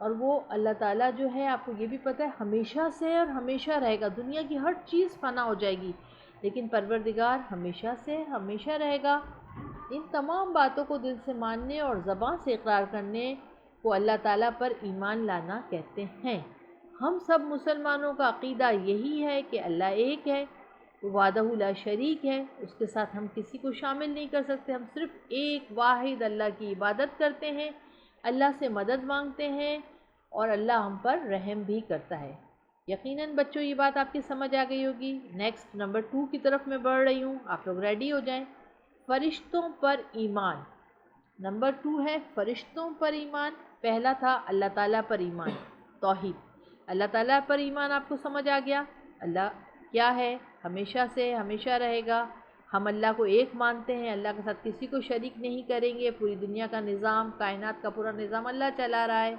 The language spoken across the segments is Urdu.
اور وہ اللہ تعالیٰ جو ہے آپ کو یہ بھی پتہ ہے ہمیشہ سے اور ہمیشہ رہے گا. دنیا کی ہر چیز فنا ہو جائے گی لیکن پروردگار ہمیشہ سے ہمیشہ رہے گا. ان تمام باتوں کو دل سے ماننے اور زبان سے اقرار کرنے کو اللہ تعالیٰ پر ایمان لانا کہتے ہیں. ہم سب مسلمانوں کا عقیدہ یہی ہے کہ اللہ ایک ہے، وہ وحدہ لا شریک ہے، اس کے ساتھ ہم کسی کو شامل نہیں کر سکتے. ہم صرف ایک واحد اللہ کی عبادت کرتے ہیں، اللہ سے مدد مانگتے ہیں اور اللہ ہم پر رحم بھی کرتا ہے. یقیناً بچوں یہ بات آپ کی سمجھ آ گئی ہوگی. نیکسٹ نمبر 2 کی طرف میں بڑھ رہی ہوں، آپ لوگ ریڈی ہو جائیں. فرشتوں پر ایمان. نمبر 2 ہے فرشتوں پر ایمان. پہلا تھا اللہ تعالیٰ پر ایمان، توحید. اللہ تعالیٰ پر ایمان آپ کو سمجھ آ گیا. اللہ کیا ہے؟ ہمیشہ سے ہمیشہ رہے گا. ہم اللہ کو ایک مانتے ہیں، اللہ کے ساتھ کسی کو شریک نہیں کریں گے. پوری دنیا کا نظام، کائنات کا پورا نظام اللہ چلا رہا ہے.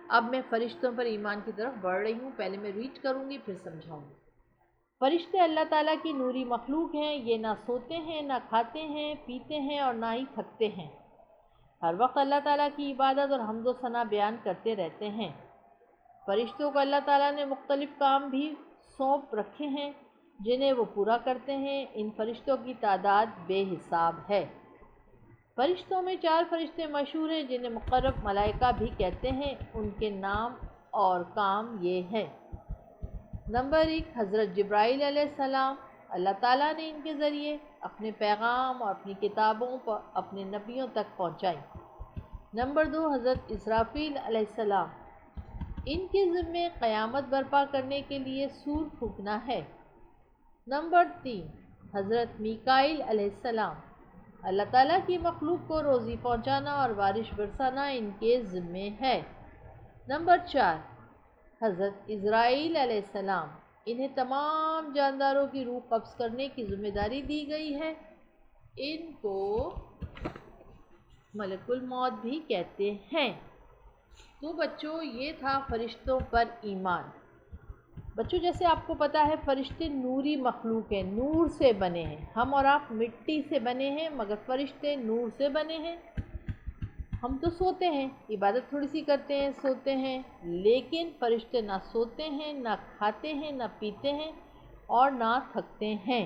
اب میں فرشتوں پر ایمان کی طرف بڑھ رہی ہوں. پہلے میں ریڈ کروں گی پھر سمجھاؤں گی. فرشتے اللہ تعالیٰ کی نوری مخلوق ہیں. یہ نہ سوتے ہیں، نہ کھاتے ہیں، پیتے ہیں اور نہ ہی تھکتے ہیں. ہر وقت اللہ تعالیٰ کی عبادت اور حمد و ثنا بیان کرتے رہتے ہیں. فرشتوں کو اللہ تعالیٰ نے مختلف کام بھی سونپ رکھے ہیں جنہیں وہ پورا کرتے ہیں. ان فرشتوں کی تعداد بے حساب ہے. فرشتوں میں 4 فرشتے مشہور ہیں جنہیں مقرب ملائکہ بھی کہتے ہیں. ان کے نام اور کام یہ ہیں. نمبر 1 حضرت جبرائیل علیہ السلام. اللہ تعالیٰ نے ان کے ذریعے اپنے پیغام اور اپنی کتابوں پر اپنے نبیوں تک پہنچائی. نمبر 2 حضرت اسرافیل علیہ السلام. ان کے ذمے قیامت برپا کرنے کے لیے سور پھونکنا ہے. نمبر 3 حضرت میکائیل علیہ السلام. اللہ تعالیٰ کی مخلوق کو روزی پہنچانا اور بارش برسانا ان کے ذمے ہے. نمبر 4 حضرت اسرائیل علیہ السلام. انہیں تمام جانداروں کی روح قبض کرنے کی ذمہ داری دی گئی ہے. ان کو ملک الموت بھی کہتے ہیں. تو بچوں یہ تھا فرشتوں پر ایمان. بچوں جیسے آپ کو پتہ ہے فرشتے نوری مخلوق ہیں، نور سے بنے ہیں. ہم اور آپ مٹی سے بنے ہیں مگر فرشتے نور سے بنے ہیں. ہم تو سوتے ہیں، عبادت تھوڑی سی کرتے ہیں، سوتے ہیں، لیکن فرشتے نہ سوتے ہیں، نہ کھاتے ہیں، نہ پیتے ہیں اور نہ تھکتے ہیں.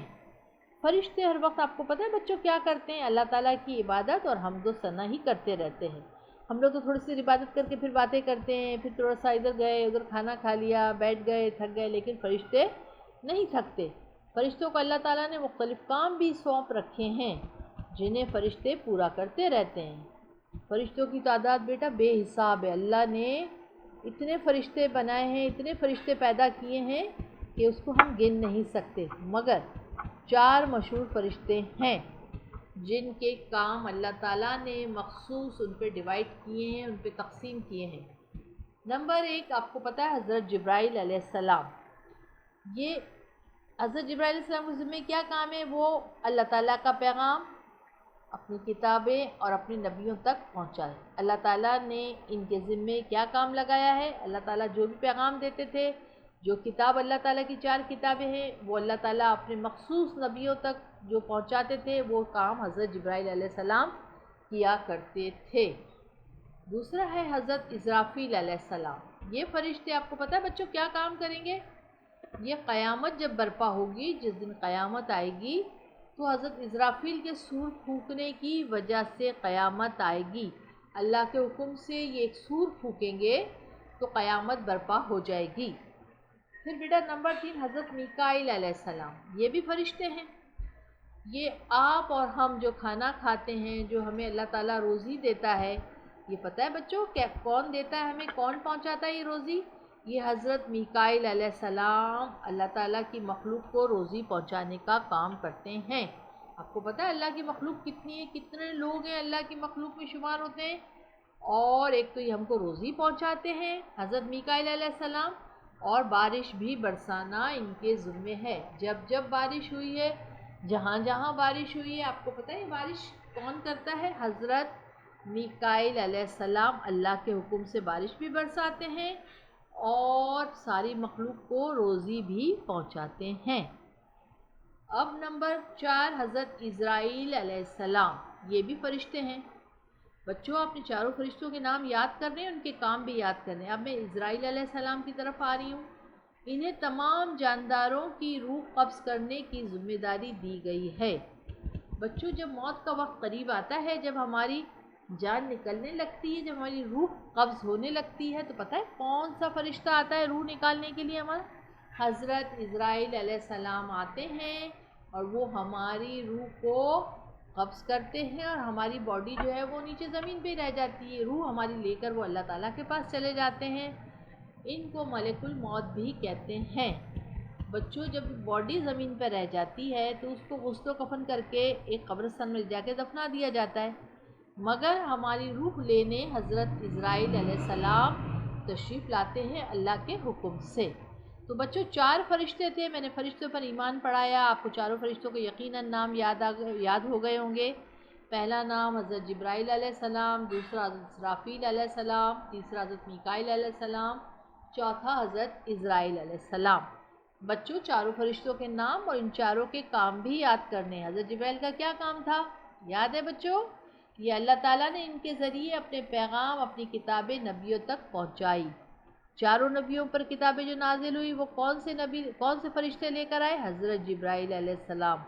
فرشتے ہر وقت آپ کو پتہ ہے بچوں کیا کرتے ہیں؟ اللہ تعالیٰ کی عبادت اور حمد و ثنا ہی کرتے رہتے ہیں. ہم لوگ تو تھوڑی سی عبادت کر کے پھر باتیں کرتے ہیں، پھر تھوڑا سا ادھر گئے ادھر کھانا کھا لیا، بیٹھ گئے، تھک گئے، لیکن فرشتے نہیں تھکتے. فرشتوں کو اللہ تعالیٰ نے مختلف کام بھی سونپ رکھے ہیں جنہیں فرشتے پورا کرتے رہتے ہیں. فرشتوں کی تعداد بیٹا بے حساب ہے. اللہ نے اتنے فرشتے بنائے ہیں، اتنے فرشتے پیدا کیے ہیں کہ اس کو ہم گن نہیں سکتے. مگر 4 مشہور فرشتے ہیں جن کے کام اللہ تعالیٰ نے مخصوص ان پہ ڈیوائڈ کیے ہیں، ان پہ تقسیم کیے ہیں. نمبر 1 آپ کو پتہ ہے حضرت جبرائیل علیہ السلام. یہ حضرت جبرائیل علیہ السلام کے ذمہ کیا کام ہے؟ وہ اللہ تعالیٰ کا پیغام، اپنی کتابیں اور اپنے نبیوں تک پہنچائے. اللہ تعالیٰ نے ان کے ذمے کیا کام لگایا ہے؟ اللہ تعالیٰ جو بھی پیغام دیتے تھے، جو کتاب اللہ تعالیٰ کی 4 کتابیں ہیں وہ اللہ تعالیٰ اپنے مخصوص نبیوں تک جو پہنچاتے تھے وہ کام حضرت جبرائیل علیہ السلام کیا کرتے تھے. دوسرا ہے حضرت اسرافیل علیہ السلام. یہ فرشتے آپ کو پتہ ہے بچوں کیا کام کریں گے؟ یہ قیامت جب برپا ہوگی، جس دن قیامت آئے گی تو حضرت اسرافیل کے سور پھونکنے کی وجہ سے قیامت آئے گی. اللہ کے حکم سے یہ ایک سور پھونکیں گے تو قیامت برپا ہو جائے گی. پھر بیٹا نمبر 3 حضرت میکائیل علیہ السلام. یہ بھی فرشتے ہیں. یہ آپ اور ہم جو کھانا کھاتے ہیں، جو ہمیں اللہ تعالیٰ روزی دیتا ہے، یہ پتہ ہے بچوں کہ کون دیتا ہے ہمیں، کون پہنچاتا ہے یہ روزی؟ یہ حضرت میکائیل علیہ السلام اللہ تعالیٰ کی مخلوق کو روزی پہنچانے کا کام کرتے ہیں. آپ کو پتہ ہے اللہ کی مخلوق کتنی ہے، کتنے لوگ ہیں اللہ کی مخلوق میں شمار ہوتے ہیں، اور ایک تو یہ ہم کو روزی پہنچاتے ہیں حضرت میکائیل علیہ السلام، اور بارش بھی برسانا ان کے ذمے ہے. جب جب بارش ہوئی ہے، جہاں جہاں بارش ہوئی ہے، آپ کو پتہ ہے بارش کون کرتا ہے؟ حضرت میکائیل علیہ السلام اللہ کے حکم سے بارش بھی برساتے ہیں اور ساری مخلوق کو روزی بھی پہنچاتے ہیں. اب نمبر 4 حضرت اسرائیل علیہ السلام. یہ بھی فرشتے ہیں. بچوں آپ نے چاروں فرشتوں کے نام یاد کرنے ہیں، ان کے کام بھی یاد کرنے ہیں۔ اب میں اسرائیل علیہ السلام کی طرف آ رہی ہوں۔ انہیں تمام جانداروں کی روح قبض کرنے کی ذمہ داری دی گئی ہے۔ بچوں جب موت کا وقت قریب آتا ہے، جب ہماری جان نکلنے لگتی ہے، جب ہماری روح قبض ہونے لگتی ہے، تو پتہ ہے کون سا فرشتہ آتا ہے روح نکالنے کے لیے ہمارا؟ حضرت اسرائیل علیہ السلام آتے ہیں اور وہ ہماری روح کو قبض کرتے ہیں اور ہماری باڈی جو ہے وہ نیچے زمین پہ رہ جاتی ہے۔ روح ہماری لے کر وہ اللہ تعالیٰ کے پاس چلے جاتے ہیں۔ ان کو ملک الموت بھی کہتے ہیں۔ بچوں جب باڈی زمین پہ رہ جاتی ہے تو اس کو غسل و کفن کر کے ایک قبرستان میں جا کے دفنا دیا جاتا ہے، مگر ہماری روح لینے حضرت اسرائیل علیہ السلام تشریف لاتے ہیں اللہ کے حکم سے۔ تو بچوں 4 فرشتے تھے، میں نے فرشتوں پر ایمان پڑھایا، آپ کو چاروں فرشتوں کے یقیناً نام یاد ہو گئے ہوں گے۔ پہلا نام حضرت جبرائیل علیہ السلام، دوسرا حضرت اسرافیل علیہ السلام، تیسرا حضرت میکائیل علیہ السلام، چوتھا حضرت اسرائیل علیہ السلام۔ بچوں چاروں فرشتوں کے نام اور ان چاروں کے کام بھی یاد کرنے ہیں۔ حضرت جبرائیل کا کیا کام تھا؟ یاد ہے بچوں؟ یہ اللہ تعالیٰ نے ان کے ذریعے اپنے پیغام، اپنی کتابیں نبیوں تک پہنچائی۔ چاروں نبیوں پر کتابیں جو نازل ہوئی وہ کون سے فرشتے لے کر آئے؟ حضرت جبرائیل علیہ السلام۔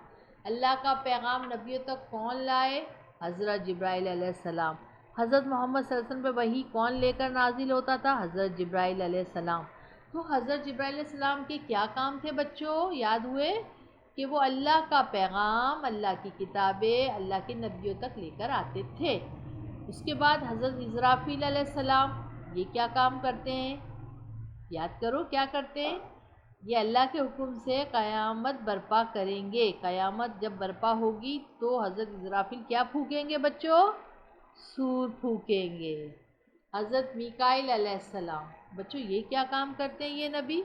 اللہ کا پیغام نبیوں تک کون لائے؟ حضرت جبرائیل علیہ السلام۔ حضرت محمد صلی اللہ علیہ وسلم پہ وحی کون لے کر نازل ہوتا تھا؟ حضرت جبرائیل علیہ السلام۔ تو حضرت جبرائیل علیہ السلام کے کیا کام تھے بچوں؟ یاد ہوئے کہ وہ اللہ کا پیغام، اللہ کی کتابیں اللہ کے نبیوں تک لے کر آتے تھے۔ اس کے بعد حضرت اسرافیل علیہ السلام، یہ کیا کام کرتے ہیں؟ یاد کرو کیا کرتے ہیں؟ یہ اللہ کے حکم سے قیامت برپا کریں گے۔ قیامت جب برپا ہوگی تو حضرت اسرافیل کیا پھونکیں گے بچوں؟ سور پھونکیں گے۔ حضرت میکائیل علیہ السلام، بچوں یہ کیا کام کرتے ہیں یہ نبی؟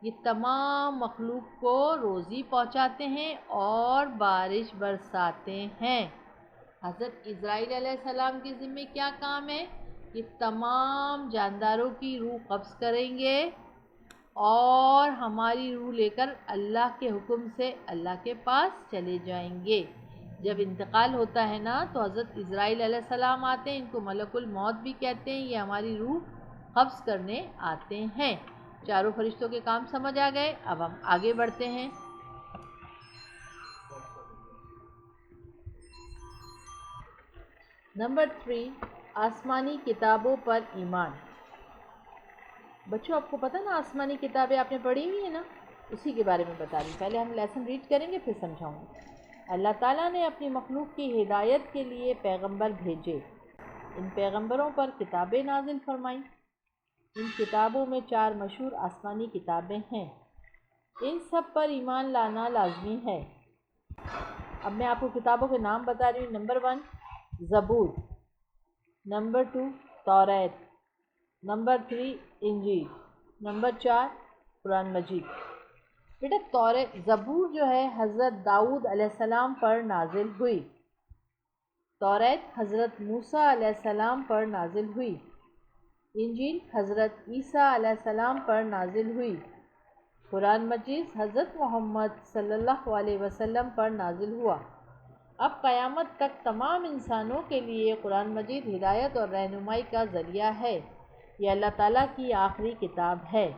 یہ تمام مخلوق کو روزی پہنچاتے ہیں اور بارش برساتے ہیں۔ حضرت اسرائیل علیہ السلام کے ذمہ کیا کام ہے؟ یہ تمام جانداروں کی روح قبض کریں گے اور ہماری روح لے کر اللہ کے حکم سے اللہ کے پاس چلے جائیں گے۔ جب انتقال ہوتا ہے نا تو حضرت اسرائیل علیہ السلام آتے ہیں، ان کو ملک الموت بھی کہتے ہیں، یہ ہماری روح قبض کرنے آتے ہیں۔ چاروں فرشتوں کے کام سمجھ آ گئے؟ اب ہم آگے بڑھتے ہیں۔ نمبر 3، آسمانی کتابوں پر ایمان۔ بچوں آپ کو پتہ نا آسمانی کتابیں آپ نے پڑھی ہوئی ہیں نا، اسی کے بارے میں بتا رہی ہوں۔ پہلے ہم لیسن ریڈ کریں گے پھر سمجھاؤں گی۔ اللہ تعالیٰ نے اپنی مخلوق کی ہدایت کے لیے پیغمبر بھیجے، ان پیغمبروں پر کتابیں نازل فرمائیں۔ ان کتابوں میں 4 مشہور آسمانی کتابیں ہیں، ان سب پر ایمان لانا لازمی ہے۔ اب میں آپ کو کتابوں کے نام بتا رہی ہوں۔ نمبر 1 زبور، نمبر 2 توریت، نمبر 3 انجیل، نمبر 4 قرآن مجید۔ بیٹا زبور جو ہے حضرت داؤد علیہ السلام پر نازل ہوئی، توریت حضرت موسیٰ علیہ السلام پر نازل ہوئی، انجیل حضرت عیسیٰ علیہ السلام پر نازل ہوئی، قرآن مجید حضرت محمد صلی اللہ علیہ وسلم پر نازل ہوا۔ اب قیامت تک تمام انسانوں کے لیے قرآن مجید ہدایت اور رہنمائی کا ذریعہ ہے۔ یہ اللہ تعالیٰ کی آخری کتاب ہے۔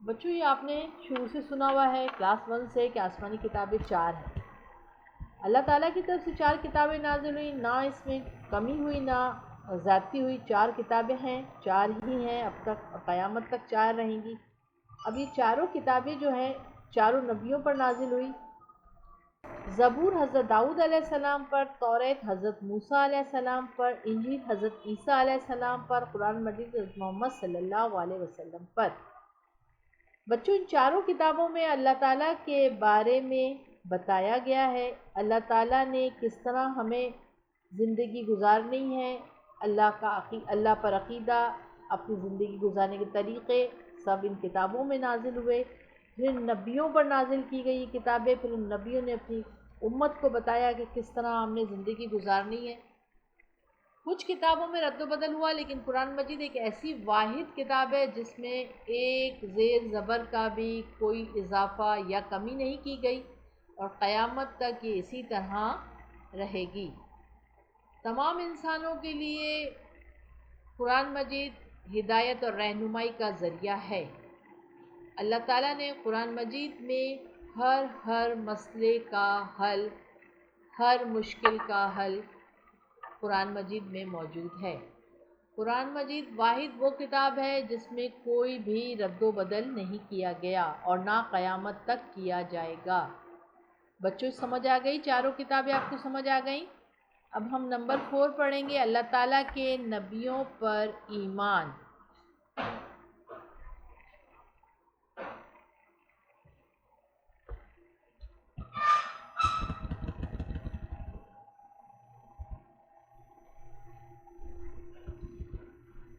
بچوں یہ آپ نے شروع سے سنا ہوا ہے کلاس 1 سے کہ آسمانی کتابیں 4 ہیں۔ اللہ تعالیٰ کی طرف سے 4 کتابیں نازل ہوئی، نہ اس میں کمی ہوئی نہ زیادتی ہوئی۔ 4 کتابیں ہیں، 4 ہی ہیں اب تک، اور قیامت تک 4 رہیں گی۔ اب یہ چاروں کتابیں جو ہیں چاروں نبیوں پر نازل ہوئی۔ زبور حضرت داؤد علیہ السلام پر، توریت حضرت موسیٰ علیہ السلام پر، انجیل حضرت عیسیٰ علیہ السلام پر، قرآن مجید حضرت محمد صلی اللہ علیہ وسلم پر۔ بچوں ان چاروں کتابوں میں اللہ تعالیٰ کے بارے میں بتایا گیا ہے، اللہ تعالیٰ نے کس طرح ہمیں زندگی گزارنی ہے، اللہ پر عقیدہ، اپنی زندگی گزارنے کے طریقے سب ان کتابوں میں نازل ہوئے۔ پھر نبیوں پر نازل کی گئی کتابیں، پھر ان نبیوں نے اپنی امت کو بتایا کہ کس طرح ہم نے زندگی گزارنی ہے۔ کچھ کتابوں میں رد و بدل ہوا، لیکن قرآن مجید ایک ایسی واحد کتاب ہے جس میں ایک زیر زبر کا بھی کوئی اضافہ یا کمی نہیں کی گئی، اور قیامت تک یہ اسی طرح رہے گی۔ تمام انسانوں کے لیے قرآن مجید ہدایت اور رہنمائی کا ذریعہ ہے۔ اللہ تعالیٰ نے قرآن مجید میں ہر مسئلے کا حل، ہر مشکل کا حل قرآن مجید میں موجود ہے۔ قرآن مجید واحد وہ کتاب ہے جس میں کوئی بھی رد و بدل نہیں کیا گیا اور نہ قیامت تک کیا جائے گا۔ بچوں سمجھ آ گئی؟ چاروں کتابیں آپ کو سمجھ آ گئیں؟ اب ہم نمبر 4 پڑھیں گے، اللہ تعالیٰ کے نبیوں پر ایمان۔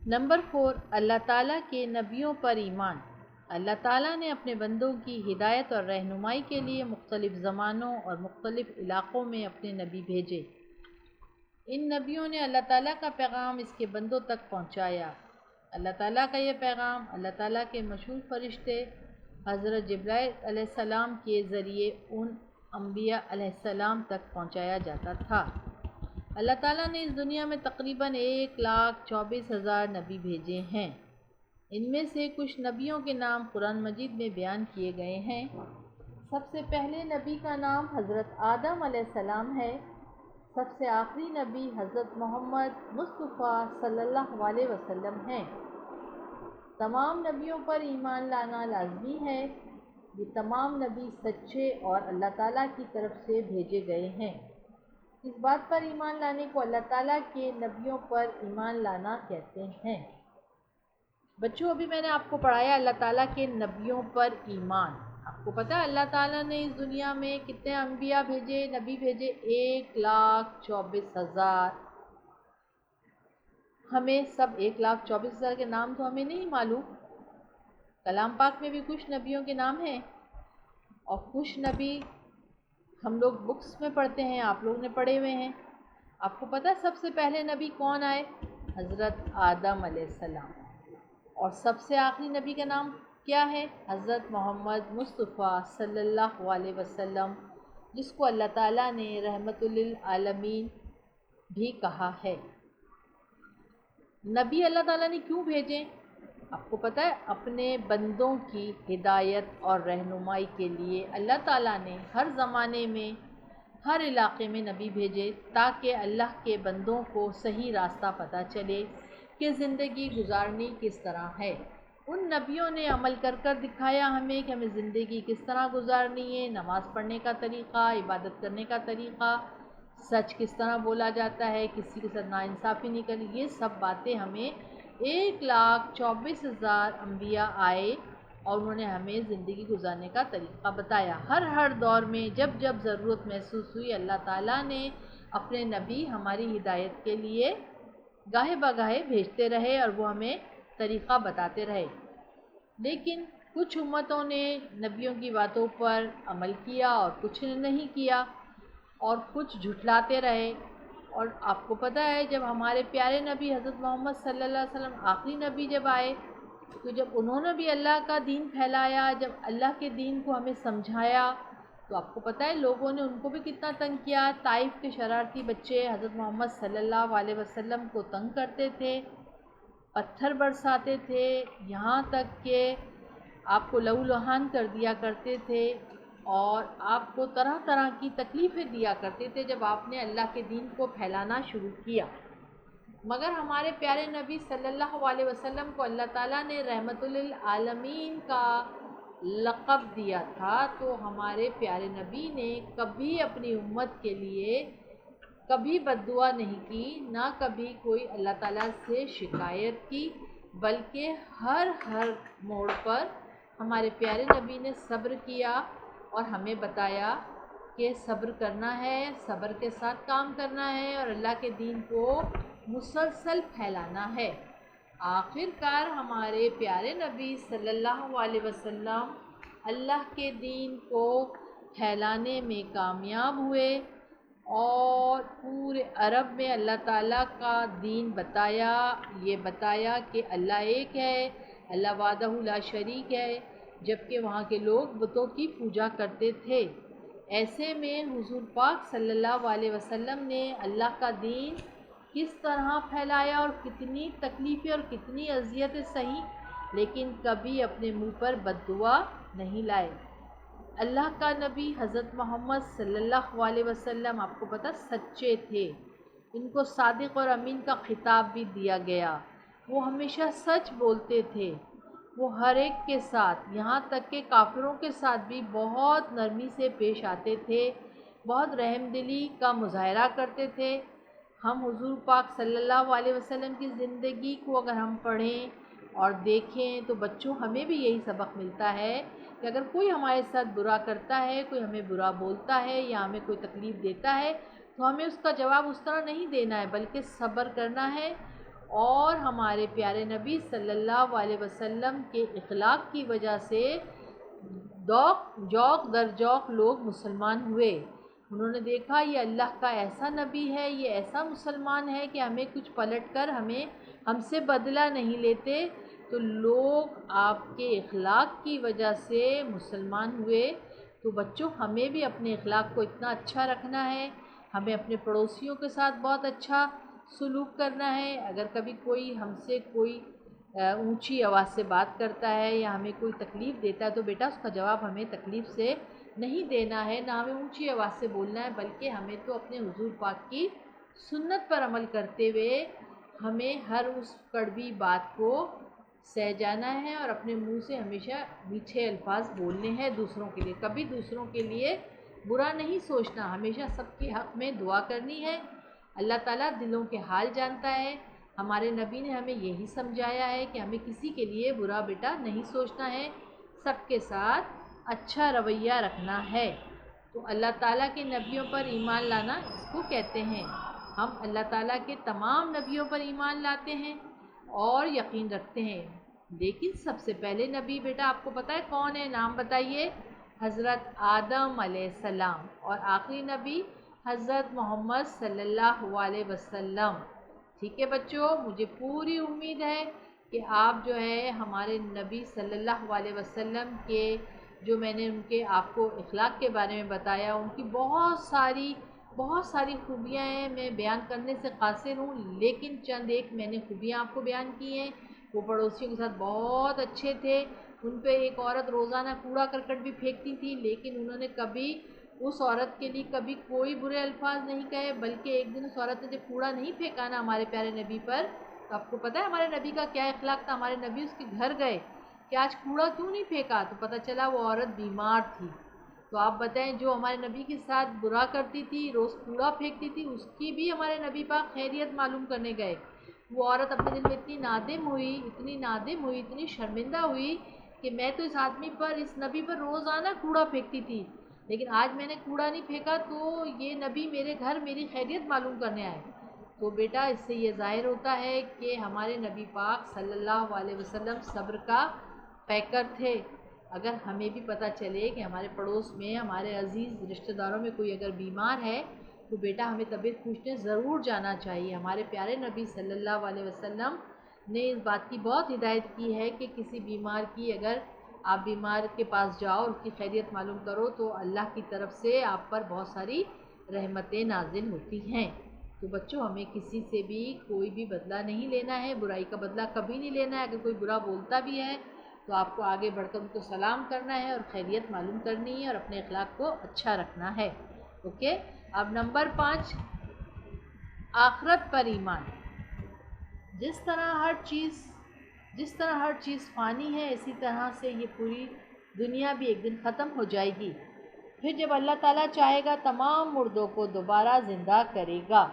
نمبر 4، اللہ تعالیٰ کے نبیوں پر ایمان۔ اللہ تعالیٰ نے اپنے بندوں کی ہدایت اور رہنمائی کے لیے مختلف زمانوں اور مختلف علاقوں میں اپنے نبی بھیجے۔ ان نبیوں نے اللہ تعالیٰ کا پیغام اس کے بندوں تک پہنچایا۔ اللہ تعالیٰ کا یہ پیغام اللہ تعالیٰ کے مشہور فرشتے حضرت جبرائیل علیہ السلام کے ذریعے ان انبیاء علیہ السلام تک پہنچایا جاتا تھا۔ اللہ تعالیٰ نے اس دنیا میں تقریباً 1,24,000 نبی بھیجے ہیں۔ ان میں سے کچھ نبیوں کے نام قرآن مجید میں بیان کیے گئے ہیں۔ سب سے پہلے نبی کا نام حضرت آدم علیہ السلام ہے۔ سب سے آخری نبی حضرت محمد مصطفیٰ صلی اللہ علیہ وسلم ہیں۔ تمام نبیوں پر ایمان لانا لازمی ہے۔ یہ تمام نبی سچے اور اللہ تعالیٰ کی طرف سے بھیجے گئے ہیں۔ اس بات پر ایمان لانے کو اللہ تعالیٰ کے نبیوں پر ایمان لانا کہتے ہیں۔ بچوں ابھی میں نے آپ کو پڑھایا اللہ تعالیٰ کے نبیوں پر ایمان۔ آپ کو پتہ ہے اللہ تعالیٰ نے اس دنیا میں کتنے انبیاء بھیجے، نبی بھیجے؟ 1,24,000۔ ہمیں سب 1,24,000 کے نام تو ہمیں نہیں معلوم۔ کلام پاک میں بھی کچھ نبیوں کے نام ہیں اور کچھ نبی ہم لوگ بکس میں پڑھتے ہیں، آپ لوگ نے پڑھے ہوئے ہیں۔ آپ کو پتہ سب سے پہلے نبی کون آئے؟ حضرت آدم علیہ السلام۔ اور سب سے آخری نبی کا نام کیا ہے؟ حضرت محمد مصطفیٰ صلی اللہ علیہ وسلم، جس کو اللہ تعالیٰ نے رحمت للعالمین بھی کہا ہے۔ نبی اللہ تعالیٰ نے کیوں بھیجے؟ آپ کو پتہ ہے اپنے بندوں کی ہدایت اور رہنمائی کے لیے اللہ تعالیٰ نے ہر زمانے میں ہر علاقے میں نبی بھیجے تاکہ اللہ کے بندوں کو صحیح راستہ پتہ چلے کہ زندگی گزارنی کس طرح ہے۔ ان نبیوں نے عمل کر کر دکھایا ہمیں کہ ہمیں زندگی کس طرح گزارنی ہے، نماز پڑھنے کا طریقہ، عبادت کرنے کا طریقہ، سچ کس طرح بولا جاتا ہے، کسی کے ساتھ ناانصافی نہیں کرنی، یہ سب باتیں ہمیں 1,24,000 انبیاء آئے اور انہوں نے ہمیں زندگی گزارنے کا طریقہ بتایا۔ ہر دور میں جب جب ضرورت محسوس ہوئی اللہ تعالیٰ نے اپنے نبی ہماری ہدایت کے لیے گاہے بگاہے بھیجتے رہے اور وہ ہمیں طریقہ بتاتے رہے۔ لیکن کچھ امتوں نے نبیوں کی باتوں پر عمل کیا اور کچھ نے نہیں کیا اور کچھ جھٹلاتے رہے۔ اور آپ کو پتہ ہے جب ہمارے پیارے نبی حضرت محمد صلی اللہ علیہ وسلم آخری نبی جب آئے تو جب انہوں نے بھی اللہ کا دین پھیلایا، جب اللہ کے دین کو ہمیں سمجھایا تو آپ کو پتہ ہے لوگوں نے ان کو بھی کتنا تنگ کیا۔ طائف کے شرارتی بچے حضرت محمد صلی اللہ علیہ وسلم کو تنگ کرتے تھے، پتھر برساتے تھے، یہاں تک کہ آپ کو لہو لہان کر دیا کرتے تھے اور آپ کو طرح طرح کی تکلیفیں دیا کرتے تھے جب آپ نے اللہ کے دین کو پھیلانا شروع کیا۔ مگر ہمارے پیارے نبی صلی اللہ علیہ وسلم کو اللہ تعالیٰ نے رحمت للعالمین کا لقب دیا تھا، تو ہمارے پیارے نبی نے کبھی اپنی امت کے لیے کبھی بد دعا نہیں کی، نہ کبھی کوئی اللہ تعالیٰ سے شکایت کی، بلکہ ہر موڑ پر ہمارے پیارے نبی نے صبر کیا اور ہمیں بتایا کہ صبر کرنا ہے، صبر کے ساتھ کام کرنا ہے اور اللہ کے دین کو مسلسل پھیلانا ہے۔ آخر کار ہمارے پیارے نبی صلی اللہ علیہ وسلم اللہ کے دین کو پھیلانے میں کامیاب ہوئے اور پورے عرب میں اللہ تعالیٰ کا دین بتایا، یہ بتایا کہ اللہ ایک ہے، اللہ وحدہ لا شریک ہے، جبکہ وہاں کے لوگ بتوں کی پوجا کرتے تھے۔ ایسے میں حضور پاک صلی اللہ علیہ وسلم نے اللہ کا دین کس طرح پھیلایا اور کتنی تکلیفیں اور کتنی اذیتیں سہی، لیکن کبھی اپنے منہ پر بد دعا نہیں لائے۔ اللہ کا نبی حضرت محمد صلی اللہ علیہ وسلم آپ کو پتہ سچے تھے، ان کو صادق اور امین کا خطاب بھی دیا گیا۔ وہ ہمیشہ سچ بولتے تھے، وہ ہر ایک کے ساتھ یہاں تک کہ کافروں کے ساتھ بھی بہت نرمی سے پیش آتے تھے، بہت رحم دلی کا مظاہرہ کرتے تھے۔ ہم حضور پاک صلی اللہ علیہ وسلم کی زندگی کو اگر ہم پڑھیں اور دیکھیں تو بچوں ہمیں بھی یہی سبق ملتا ہے کہ اگر کوئی ہمارے ساتھ برا کرتا ہے، کوئی ہمیں برا بولتا ہے یا ہمیں کوئی تکلیف دیتا ہے تو ہمیں اس کا جواب اس طرح نہیں دینا ہے، بلکہ صبر کرنا ہے۔ اور ہمارے پیارے نبی صلی اللہ علیہ وسلم کے اخلاق کی وجہ سے جوق در جوق لوگ مسلمان ہوئے۔ انہوں نے دیکھا یہ اللہ کا ایسا نبی ہے، یہ ایسا مسلمان ہے کہ ہمیں کچھ پلٹ کر ہم سے بدلہ نہیں لیتے، تو لوگ آپ کے اخلاق کی وجہ سے مسلمان ہوئے۔ تو بچوں ہمیں بھی اپنے اخلاق کو اتنا اچھا رکھنا ہے، ہمیں اپنے پڑوسیوں کے ساتھ بہت اچھا سلوک کرنا ہے۔ اگر کبھی کوئی ہم سے کوئی اونچی آواز سے بات کرتا ہے یا ہمیں کوئی تکلیف دیتا ہے تو بیٹا اس کا جواب ہمیں تکلیف سے نہیں دینا ہے، نہ ہمیں اونچی آواز سے بولنا ہے، بلکہ ہمیں تو اپنے حضور پاک کی سنت پر عمل کرتے ہوئے ہمیں ہر اس کڑوی بات کو سہ جانا ہے اور اپنے منہ سے ہمیشہ میٹھے الفاظ بولنے ہیں دوسروں کے لیے، کبھی دوسروں کے لیے برا نہیں سوچنا، ہمیشہ سب کے حق میں دعا کرنی ہے۔ اللہ تعالیٰ دلوں کے حال جانتا ہے، ہمارے نبی نے ہمیں یہی سمجھایا ہے کہ ہمیں کسی کے لیے برا بیٹا نہیں سوچنا ہے، سب کے ساتھ اچھا رویہ رکھنا ہے۔ تو اللہ تعالیٰ کے نبیوں پر ایمان لانا اس کو کہتے ہیں۔ ہم اللہ تعالیٰ کے تمام نبیوں پر ایمان لاتے ہیں اور یقین رکھتے ہیں، لیکن سب سے پہلے نبی بیٹا آپ کو پتہ ہے کون ہے؟ نام بتائیے۔ حضرت آدم علیہ السلام، اور آخری نبی حضرت محمد صلی اللہ علیہ وسلم۔ ٹھیک ہے بچوں، مجھے پوری امید ہے کہ آپ جو ہے ہمارے نبی صلی اللہ علیہ وسلم کے جو میں نے ان کے آپ کو اخلاق کے بارے میں بتایا، ان کی بہت ساری خوبیاں ہیں، میں بیان کرنے سے قاصر ہوں، لیکن چند ایک میں نے خوبیاں آپ کو بیان کی ہیں۔ وہ پڑوسیوں کے ساتھ بہت اچھے تھے، ان پہ ایک عورت روزانہ کوڑا کرکٹ بھی پھینکتی تھی، لیکن انہوں نے کبھی اس عورت کے لیے کبھی کوئی برے الفاظ نہیں کہے، بلکہ ایک دن اس عورت نے جب کوڑا نہیں پھینکا نا ہمارے پیارے نبی پر، تو آپ کو پتہ ہے ہمارے نبی کا کیا اخلاق تھا؟ ہمارے نبی اس کے گھر گئے کہ آج کوڑا کیوں نہیں پھینکا، تو پتہ چلا وہ عورت بیمار تھی۔ تو آپ بتائیں جو ہمارے نبی کے ساتھ برا کرتی تھی، روز کوڑا پھینکتی تھی، اس کی بھی ہمارے نبی پاک خیریت معلوم کرنے گئے۔ وہ عورت اپنے دل میں اتنی نادم ہوئی، اتنی شرمندہ ہوئی کہ میں تو اس نبی پر روزانہ کوڑا پھینکتی تھی، لیکن آج میں نے کوڑا نہیں پھینکا تو یہ نبی میرے گھر میری خیریت معلوم کرنے آئے۔ تو بیٹا اس سے یہ ظاہر ہوتا ہے کہ ہمارے نبی پاک صلی اللہ علیہ وسلم صبر کا پیکر تھے۔ اگر ہمیں بھی پتہ چلے کہ ہمارے پڑوس میں ہمارے عزیز رشتہ داروں میں کوئی اگر بیمار ہے تو بیٹا ہمیں طبیعت پوچھنے ضرور جانا چاہیے۔ ہمارے پیارے نبی صلی اللہ علیہ وسلم نے اس بات کی بہت ہدایت کی ہے کہ کسی بیمار کی اگر آپ بیمار کے پاس جاؤ، اس کی خیریت معلوم کرو تو اللہ کی طرف سے آپ پر بہت ساری رحمتیں نازل ہوتی ہیں۔ تو بچوں ہمیں کسی سے بھی کوئی بھی بدلہ نہیں لینا ہے، برائی کا بدلہ کبھی نہیں لینا ہے۔ اگر کوئی برا بولتا بھی ہے تو آپ کو آگے بڑھ کر ان کو سلام کرنا ہے اور خیریت معلوم کرنی ہے اور اپنے اخلاق کو اچھا رکھنا ہے۔ اوکے، اب نمبر 5، آخرت پر ایمان۔ جس طرح ہر چیز فانی ہے، اسی طرح سے یہ پوری دنیا بھی ایک دن ختم ہو جائے گی، پھر جب اللہ تعالیٰ چاہے گا تمام مردوں کو دوبارہ زندہ کرے گا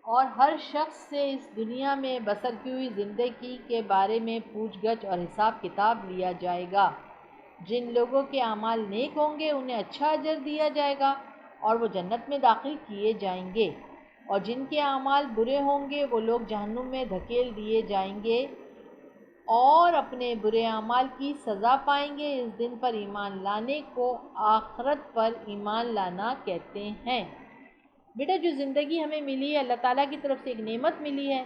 اور ہر شخص سے اس دنیا میں بسر کی ہوئی زندگی کے بارے میں پوچھ گچھ اور حساب کتاب لیا جائے گا۔ جن لوگوں کے اعمال نیک ہوں گے انہیں اچھا اجر دیا جائے گا اور وہ جنت میں داخل کیے جائیں گے، اور جن کے اعمال برے ہوں گے وہ لوگ جہنم میں دھکیل دیے جائیں گے اور اپنے برے اعمال کی سزا پائیں گے۔ اس دن پر ایمان لانے کو آخرت پر ایمان لانا کہتے ہیں۔ بیٹا جو زندگی ہمیں ملی ہے اللہ تعالیٰ کی طرف سے ایک نعمت ملی ہے،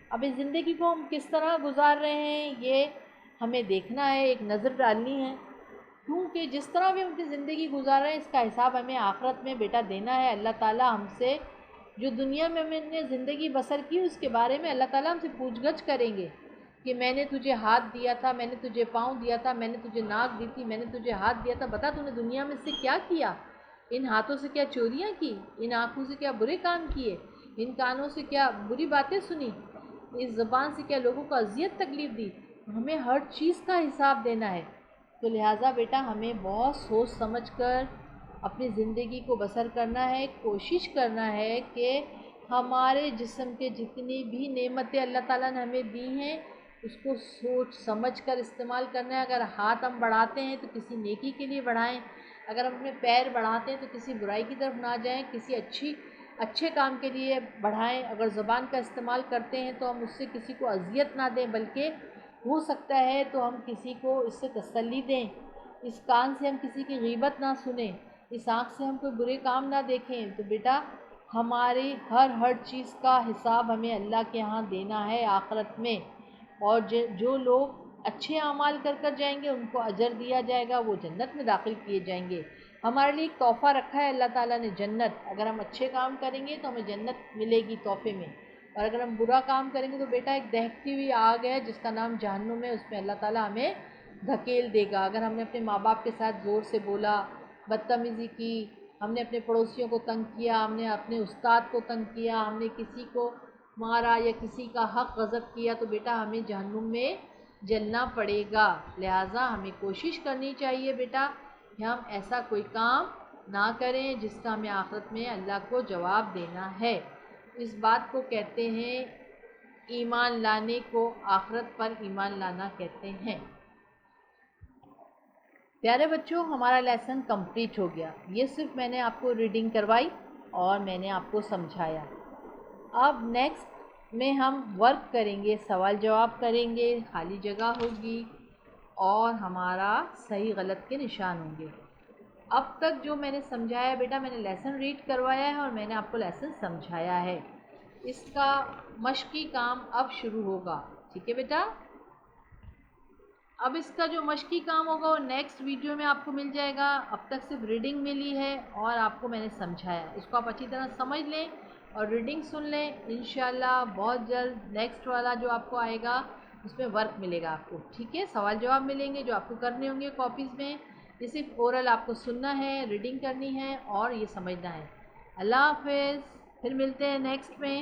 اب اس زندگی کو ہم کس طرح گزار رہے ہیں یہ ہمیں دیکھنا ہے، ایک نظر ڈالنی ہے۔ کیونکہ جس طرح بھی ہم اپنی زندگی گزار رہے ہیں اس کا حساب ہمیں آخرت میں بیٹا دینا ہے۔ اللہ تعالیٰ ہم سے جو دنیا میں ہم نے زندگی بسر کی اس کے بارے میں اللہ تعالیٰ ہم سے پوچھ گچھ کریں گے کہ میں نے تجھے ہاتھ دیا تھا، میں نے تجھے پاؤں دیا تھا، میں نے تجھے ناک دی تھی، میں نے تجھے ہاتھ دیا تھا، بتا تو نے دنیا میں سے کیا کیا؟ ان ہاتھوں سے کیا چوریاں کی؟ ان آنکھوں سے کیا برے کام کیے؟ ان کانوں سے کیا بری باتیں سنی؟ اس زبان سے کیا لوگوں کو اذیت تکلیف دی؟ ہمیں ہر چیز کا حساب دینا ہے۔ تو لہٰذا بیٹا ہمیں بہت سوچ سمجھ کر اپنی زندگی کو بسر کرنا ہے، کوشش کرنا ہے کہ ہمارے جسم کے جتنی بھی نعمتیں اللہ تعالیٰ نے ہمیں دی ہیں اس کو سوچ سمجھ کر استعمال کرنا ہے۔ اگر ہاتھ ہم بڑھاتے ہیں تو کسی نیکی کے لیے بڑھائیں، اگر ہم اپنے پیر بڑھاتے ہیں تو کسی برائی کی طرف نہ جائیں، کسی اچھے کام کے لیے بڑھائیں۔ اگر زبان کا استعمال کرتے ہیں تو ہم اس سے کسی کو اذیت نہ دیں، بلکہ ہو سکتا ہے تو ہم کسی کو اس سے تسلی دیں۔ اس کان سے ہم کسی کی غیبت نہ سنیں، اس آنکھ سے ہم کوئی برے کام نہ دیکھیں۔ تو بیٹا ہماری ہر چیز کا حساب ہمیں اللہ کے ہاں دینا ہے آخرت میں، اور جو لوگ اچھے اعمال کر جائیں گے ان کو اجر دیا جائے گا، وہ جنت میں داخل کیے جائیں گے۔ ہمارے لیے ایک تحفہ رکھا ہے اللہ تعالیٰ نے، جنت۔ اگر ہم اچھے کام کریں گے تو ہمیں جنت ملے گی تحفے میں، اور اگر ہم برا کام کریں گے تو بیٹا ایک دہتی ہوئی آگ ہے جس کا نام جہنم ہے، اس میں اللہ تعالیٰ ہمیں دھکیل دے گا۔ اگر ہم نے اپنے ماں باپ کے ساتھ زور سے بولا، بدتمیزی کی، ہم نے اپنے پڑوسیوں کو تنگ کیا، ہم نے اپنے استاد کو تنگ کیا، ہم نے کسی کو مارا یا کسی کا حق غصب کیا، تو بیٹا ہمیں جہنم میں جلنا پڑے گا۔ لہٰذا ہمیں کوشش کرنی چاہیے بیٹا کہ ہم ایسا کوئی کام نہ کریں جس کا ہمیں آخرت میں اللہ کو جواب دینا ہے۔ اس بات کو کہتے ہیں ایمان لانے کو، آخرت پر ایمان لانا کہتے ہیں۔ پیارے بچوں ہمارا لیسن کمپلیٹ ہو گیا۔ یہ صرف میں نے آپ کو ریڈنگ کروائی اور میں نے آپ کو سمجھایا۔ اب نیکسٹ میں ہم ورک کریں گے، سوال جواب کریں گے، خالی جگہ ہوگی اور ہمارا صحیح غلط کے نشان ہوں گے۔ اب تک جو میں نے سمجھایا بیٹا، میں نے لیسن ریڈ کروایا ہے اور میں نے آپ کو لیسن سمجھایا ہے۔ اس کا مشقی کام اب شروع ہوگا، ٹھیک ہے بیٹا؟ اب اس کا جو مشقی کام ہوگا وہ نیکسٹ ویڈیو میں آپ کو مل جائے گا۔ اب تک صرف ریڈنگ ملی ہے اور آپ کو میں نے سمجھایا، اس کو آپ اچھی طرح سمجھ لیں اور ریڈنگ سن لیں۔ انشاءاللہ بہت جلد نیکسٹ والا جو آپ کو آئے گا اس میں ورک ملے گا آپ کو، ٹھیک ہے؟ سوال جواب ملیں گے جو آپ کو کرنے ہوں گے کاپیز میں۔ یہ صرف اورل آپ کو سننا ہے، ریڈنگ کرنی ہے اور یہ سمجھنا ہے۔ اللہ حافظ، پھر ملتے ہیں نیکسٹ میں۔